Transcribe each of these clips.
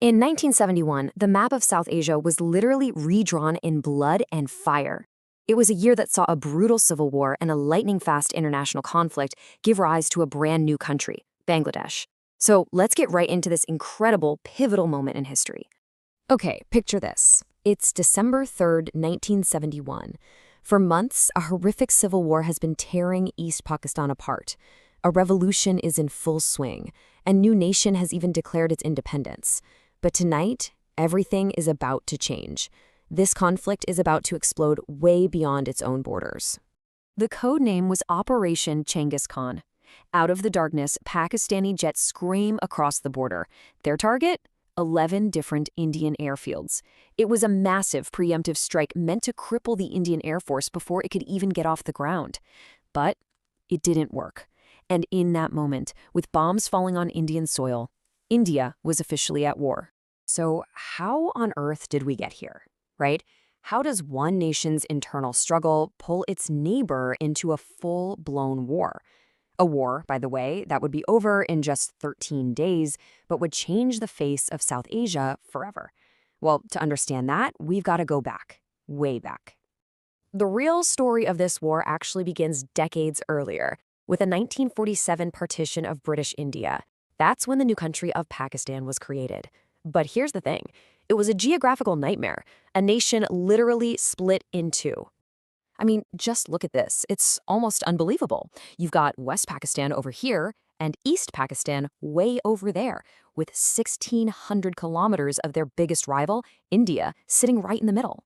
In 1971, the map of South Asia was literally redrawn in blood and fire. It was a year that saw a brutal civil war and a lightning-fast international conflict give rise to a brand new country, Bangladesh. So let's get right into this incredible, pivotal moment in history. Okay, picture this. It's December 3rd, 1971. For months, a horrific civil war has been tearing East Pakistan apart. A revolution is in full swing. A new nation has even declared its independence. But tonight, everything is about to change. This conflict is about to explode way beyond its own borders. The code name was Operation Genghis Khan. Out of the darkness, Pakistani jets scream across the border. Their target? 11 different Indian airfields. It was a massive preemptive strike meant to cripple the Indian Air Force before it could even get off the ground. But it didn't work. And in that moment, with bombs falling on Indian soil, India was officially at war. So how on earth did we get here, right? How does one nation's internal struggle pull its neighbor into a full-blown war? A war, by the way, that would be over in just 13 days, but would change the face of South Asia forever. Well, to understand that, we've got to go back, way back. The real story of this war actually begins decades earlier, with a 1947 partition of British India. That's when the new country of Pakistan was created. But here's the thing. It was a geographical nightmare. A nation literally split in two. I mean, just look at this. It's almost unbelievable. You've got West Pakistan over here and East Pakistan way over there, with 1,600 kilometers of their biggest rival, India, sitting right in the middle.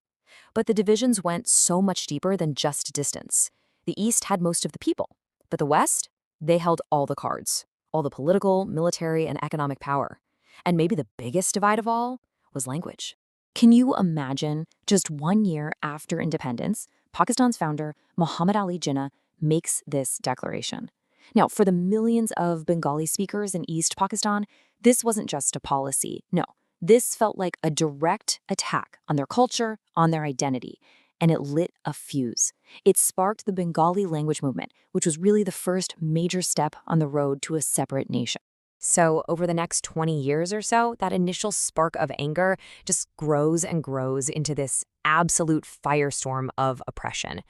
But the divisions went so much deeper than just distance. The East had most of the people, but the West, they held all the cards, all the political, military, and economic power. And maybe the biggest divide of all was language. Can you imagine, just 1 year after independence, Pakistan's founder, Muhammad Ali Jinnah, makes this declaration? Now, for the millions of Bengali speakers in East Pakistan, this wasn't just a policy. No, this felt like a direct attack on their culture, on their identity. And it lit a fuse. It sparked the Bengali language movement, which was really the first major step on the road to a separate nation. So over the next 20 years or so, that initial spark of anger just grows and grows into this absolute firestorm of oppression.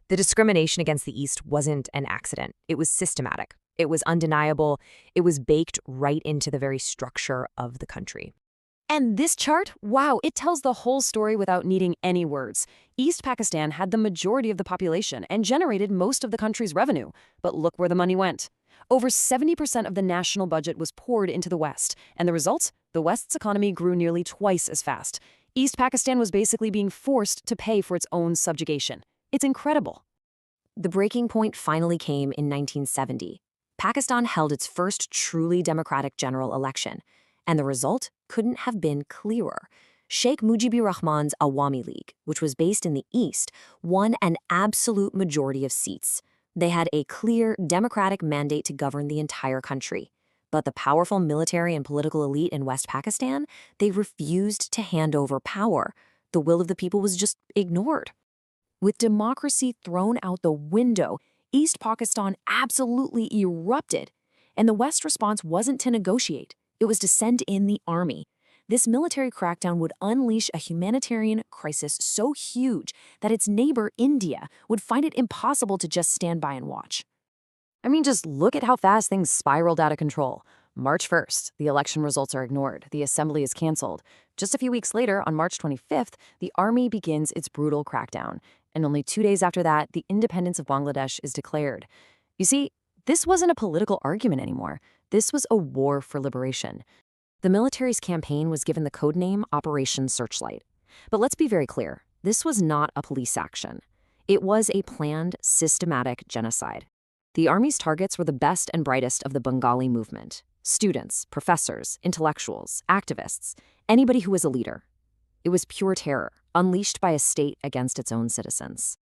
The discrimination against the East wasn't an accident. It was systematic. It was undeniable. It was baked right into the very structure of the country. And this chart, wow, it tells the whole story without needing any words. East Pakistan had the majority of the population and generated most of the country's revenue. But look where the money went. Over 70% of the national budget was poured into the West, and the result? The West's economy grew nearly twice as fast. East Pakistan was basically being forced to pay for its own subjugation. It's incredible. The breaking point finally came in 1970. Pakistan held its first truly democratic general election, and the result couldn't have been clearer. Sheikh Mujibur Rahman's Awami League, which was based in the East, won an absolute majority of seats. They had a clear, democratic mandate to govern the entire country. But the powerful military and political elite in West Pakistan, they refused to hand over power. The will of the people was just ignored. With democracy thrown out the window, East Pakistan absolutely erupted. And the West's response wasn't to negotiate. It was to send in the army. This military crackdown would unleash a humanitarian crisis so huge that its neighbor, India, would find it impossible to just stand by and watch. I mean, just look at how fast things spiraled out of control. March 1st, the election results are ignored. The assembly is canceled. Just a few weeks later, on March 25th, the army begins its brutal crackdown. And only 2 days after that, the independence of Bangladesh is declared. You see, this wasn't a political argument anymore. This was a war for liberation. The military's campaign was given the codename Operation Searchlight. But let's be very clear, this was not a police action. It was a planned, systematic genocide. The army's targets were the best and brightest of the Bengali movement: students, professors, intellectuals, activists, anybody who was a leader. It was pure terror, unleashed by a state against its own citizens.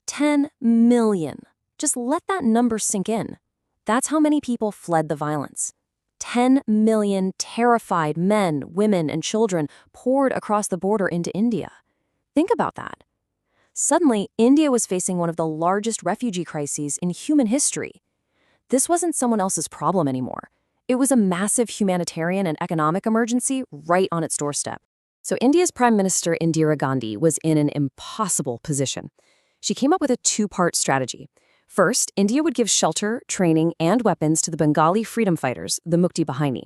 10 million. Just let that number sink in. That's how many people fled the violence. 10 million terrified men, women, and children poured across the border into India. Think about that. Suddenly, India was facing one of the largest refugee crises in human history. This wasn't someone else's problem anymore. It was a massive humanitarian and economic emergency right on its doorstep. So India's Prime Minister Indira Gandhi was in an impossible position. She came up with a two-part strategy. First, India would give shelter, training, and weapons to the Bengali freedom fighters, the Mukti Bahini.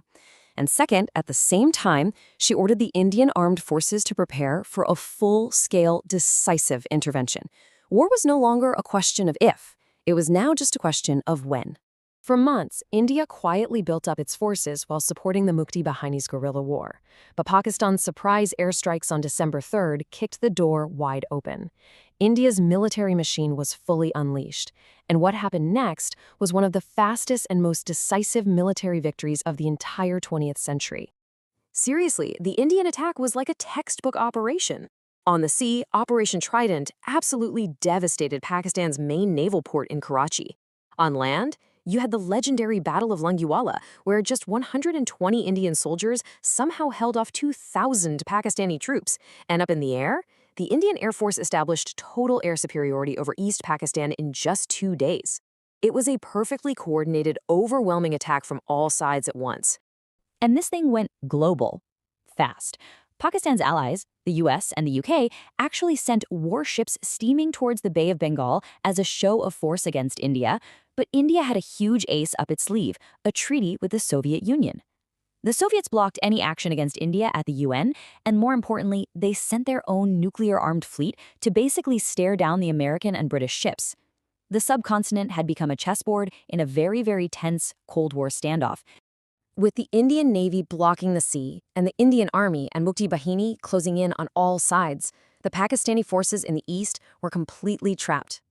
And second, at the same time, she ordered the Indian armed forces to prepare for a full-scale, decisive intervention. War was no longer a question of if. It was now just a question of when. For months, India quietly built up its forces while supporting the Mukti Bahini's guerrilla war. But Pakistan's surprise airstrikes on December 3rd kicked the door wide open. India's military machine was fully unleashed, and what happened next was one of the fastest and most decisive military victories of the entire 20th century. Seriously, the Indian attack was like a textbook operation. On the sea, Operation Trident absolutely devastated Pakistan's main naval port in Karachi. On land, you had the legendary Battle of Lunghiwala, where just 120 Indian soldiers somehow held off 2,000 Pakistani troops. And up in the air, the Indian Air Force established total air superiority over East Pakistan in just 2 days. It was a perfectly coordinated, overwhelming attack from all sides at once. And this thing went global, fast. Pakistan's allies, the US and the UK, actually sent warships steaming towards the Bay of Bengal as a show of force against India, but India had a huge ace up its sleeve, a treaty with the Soviet Union. The Soviets blocked any action against India at the UN, and more importantly, they sent their own nuclear-armed fleet to basically stare down the American and British ships. The subcontinent had become a chessboard in a very, very tense Cold War standoff. With the Indian Navy blocking the sea and the Indian Army and Mukti Bahini closing in on all sides, the Pakistani forces in the east were completely trapped.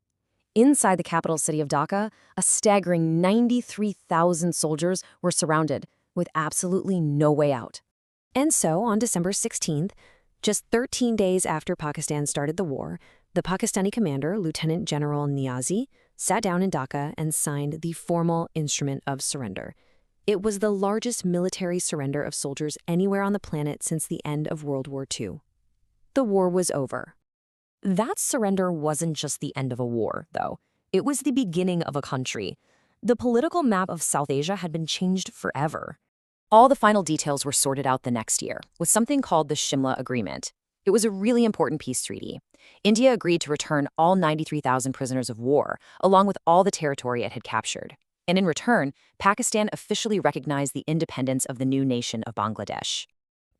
Inside the capital city of Dhaka, a staggering 93,000 soldiers were surrounded, with absolutely no way out. And so, on December 16th, just 13 days after Pakistan started the war, the Pakistani commander, Lieutenant General Niazi, sat down in Dhaka and signed the formal instrument of surrender. It was the largest military surrender of soldiers anywhere on the planet since the end of World War II. The war was over. That surrender wasn't just the end of a war, though. It was the beginning of a country. The political map of South Asia had been changed forever. All the final details were sorted out the next year, with something called the Shimla Agreement. It was a really important peace treaty. India agreed to return all 93,000 prisoners of war, along with all the territory it had captured. And in return, Pakistan officially recognized the independence of the new nation of Bangladesh.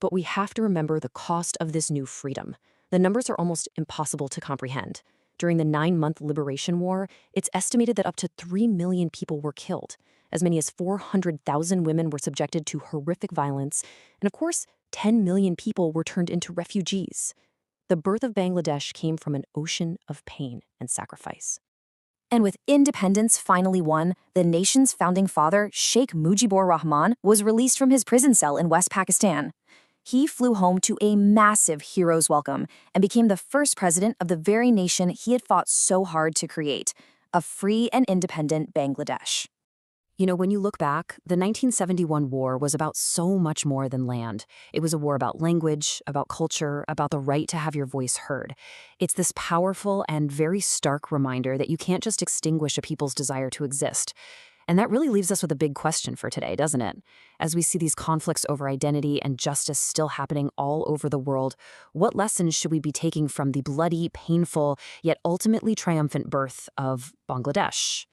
But we have to remember the cost of this new freedom. The numbers are almost impossible to comprehend. During the 9-month Liberation War, it's estimated that up to 3 million people were killed. As many as 400,000 women were subjected to horrific violence, and of course, 10 million people were turned into refugees. The birth of Bangladesh came from an ocean of pain and sacrifice. And with independence finally won, the nation's founding father, Sheikh Mujibur Rahman, was released from his prison cell in West Pakistan. He flew home to a massive hero's welcome and became the first president of the very nation he had fought so hard to create, a free and independent Bangladesh. You know, when you look back, the 1971 war was about so much more than land. It was a war about language, about culture, about the right to have your voice heard. It's this powerful and very stark reminder that you can't just extinguish a people's desire to exist. And that really leaves us with a big question for today, doesn't it? As we see these conflicts over identity and justice still happening all over the world, what lessons should we be taking from the bloody, painful, yet ultimately triumphant birth of Bangladesh?